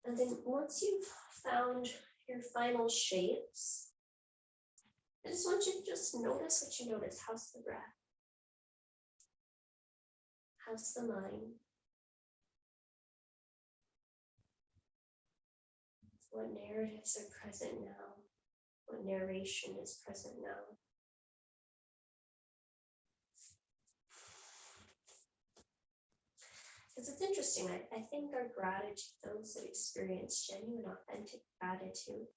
And then once you've found your final shapes, I just want you to just notice what you notice. How's the breath? How's the mind? What narratives are present now? What narration is present now? Because it's interesting, I think our gratitude, those that experience genuine, authentic gratitude,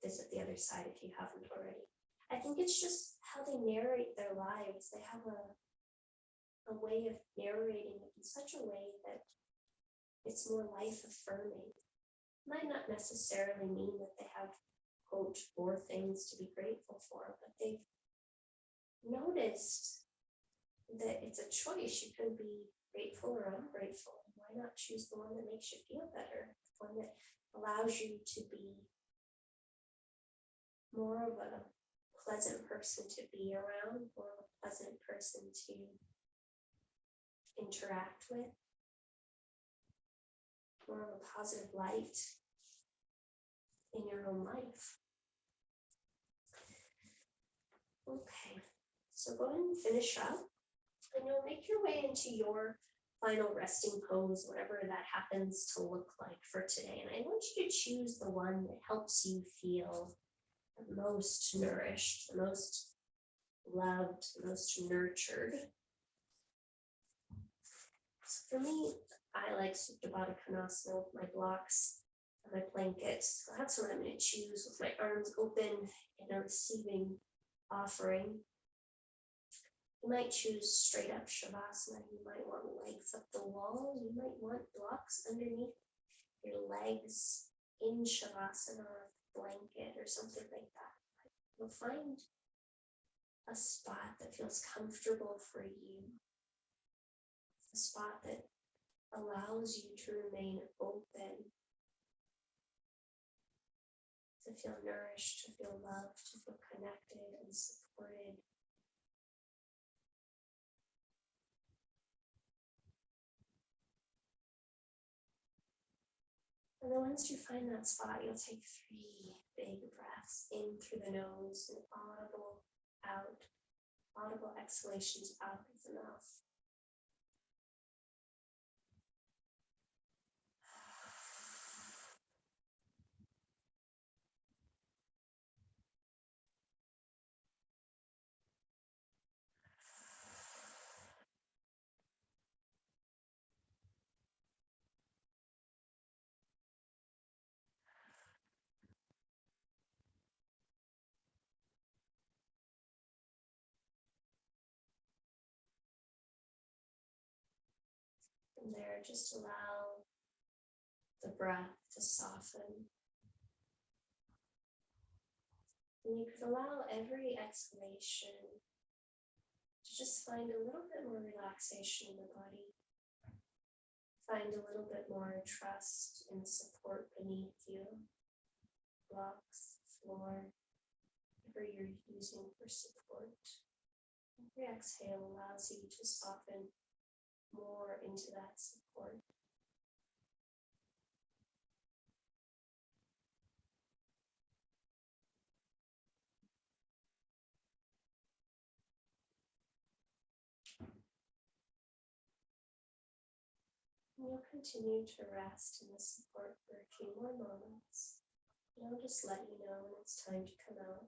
visit the other side if you haven't already. I think it's just how they narrate their lives. They have a way of narrating it in such a way that it's more life affirming. Might not necessarily mean that they have, quote, 4 things to be grateful for, but they've noticed that it's a choice. You can be grateful or ungrateful. Why not choose the one that makes you feel better? The one that allows you to be more of a pleasant person to be around, more of a pleasant person to interact with, more of a positive light in your own life. Okay, so go ahead and finish up, and you'll make your way into your final resting pose, whatever that happens to look like for today. And I want you to choose the one that helps you feel the most nourished, the most loved, the most nurtured. So for me, I like Supta Baddha Konasana with my blocks and my blanket. So that's what I'm going to choose with my arms open in a receiving offering. You might choose straight up Shavasana. You might want legs up the wall. You might want blocks underneath your legs in Shavasana or blanket or something like that. You'll find a spot that feels comfortable for you, a spot that allows you to remain open, to feel nourished, to feel loved, to feel connected and supported. And then once you find that spot, you'll take 3 big breaths in through the nose and audible out, audible exhalations out of the mouth. From there, just allow the breath to soften. And you could allow every exhalation to just find a little bit more relaxation in the body. Find a little bit more trust and support beneath you. Blocks, floor, whatever you're using for support. Every exhale allows you to soften more into that support. And you'll continue to rest in the support for a few more moments. And I'll just let you know when it's time to come out.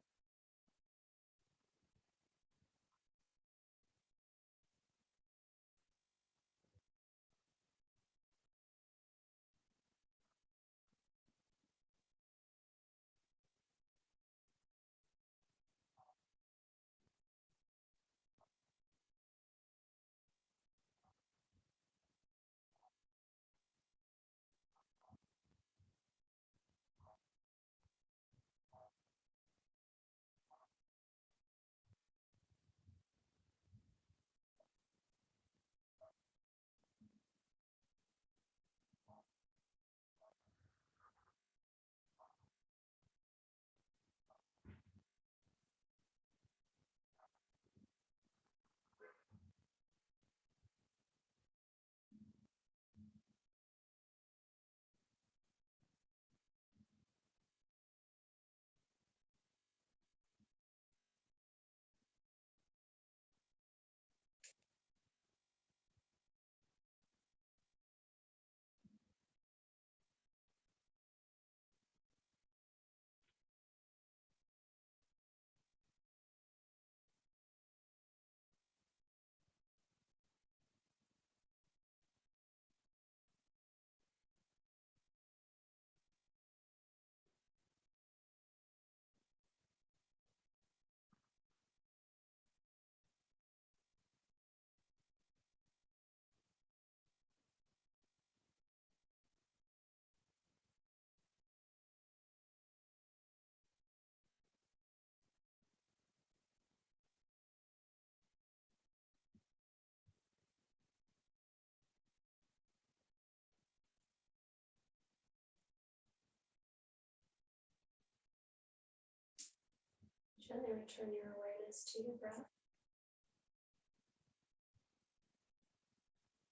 Gently return your awareness to your breath.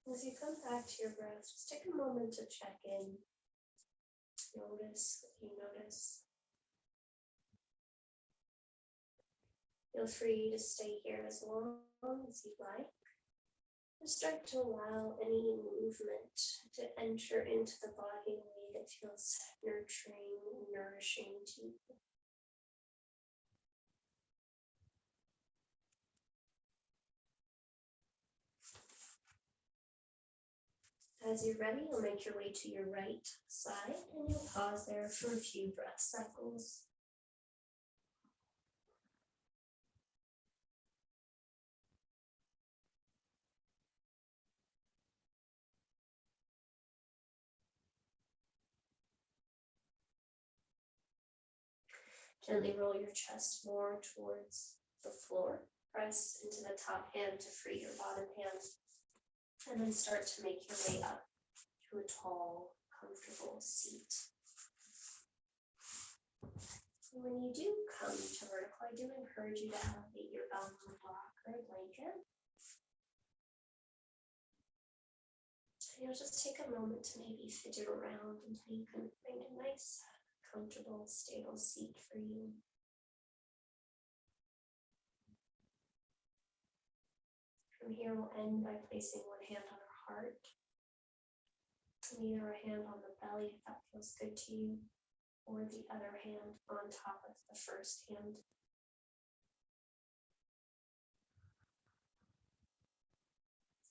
As you come back to your breath, just take a moment to check in. Notice what you notice. Feel free to stay here as long as you'd like. Just start to allow any movement to enter into the body in a way that feels nurturing, nourishing to you. As you're ready, you'll make your way to your right side and you'll pause there for a few breath cycles. Gently roll your chest more towards the floor. Press into the top hand to free your bottom hand. And then start to make your way up to a tall, comfortable seat. When you do come to vertical, I do encourage you to elevate your elbow block or a blanket. And you'll just take a moment to maybe fidget around until you can find a nice, comfortable, stable seat for you. From here, we'll end by placing one hand on our heart, and either a hand on the belly if that feels good to you, or the other hand on top of the first hand.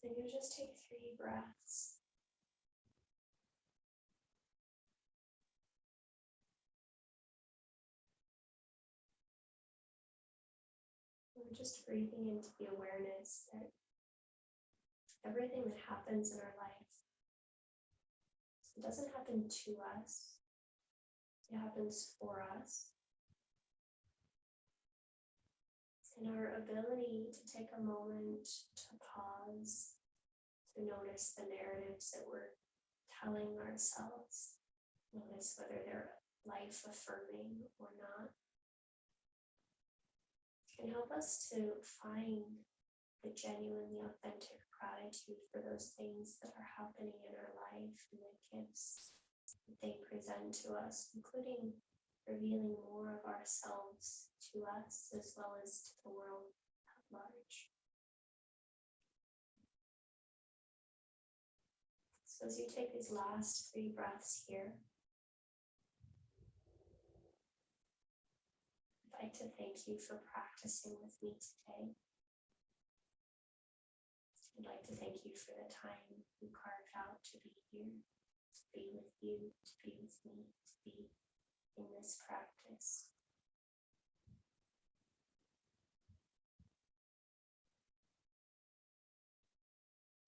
So you just take 3 breaths. We're just breathing into the awareness that everything that happens in our life, it doesn't happen to us, it happens for us. And our ability to take a moment to pause, to notice the narratives that we're telling ourselves, notice whether they're life affirming or not, can help us to find the genuinely authentic gratitude for those things that are happening in our life and the gifts that they present to us, including revealing more of ourselves to us as well as to the world at large. So as you take these last 3 breaths here, I'd like to thank you for practicing with me today. I'd like to thank you for the time you carved out to be here, to be with you, to be with me, to be in this practice.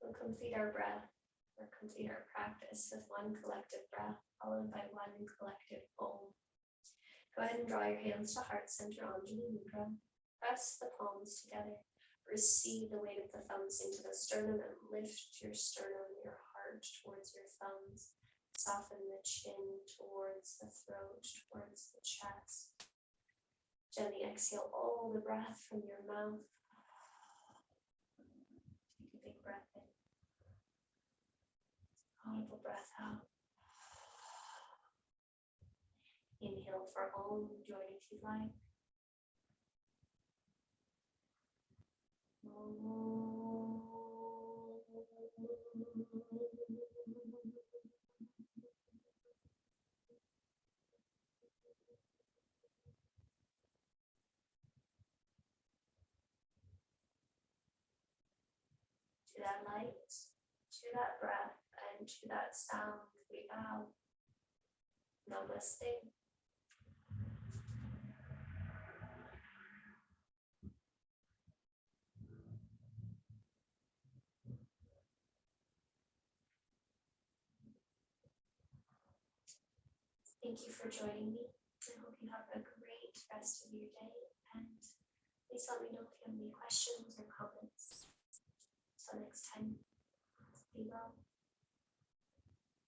We'll complete our breath, or complete our practice with one collective breath, followed by one collective Om. Go ahead and draw your hands to heart center on Anjali Mudra. Press the palms together. Receive the weight of the thumbs into the sternum and lift your sternum, your heart towards your thumbs. Soften the chin towards the throat, towards the chest. Gently exhale all the breath from your mouth. Take a big breath in. Audible breath out. Inhale for Om. Join if you like. To that light, to that breath, and to that sound, we bow. Namaste. Thank you for joining me. I hope you have a great rest of your day, and please let me know if you have any questions or comments. Until next time, be well.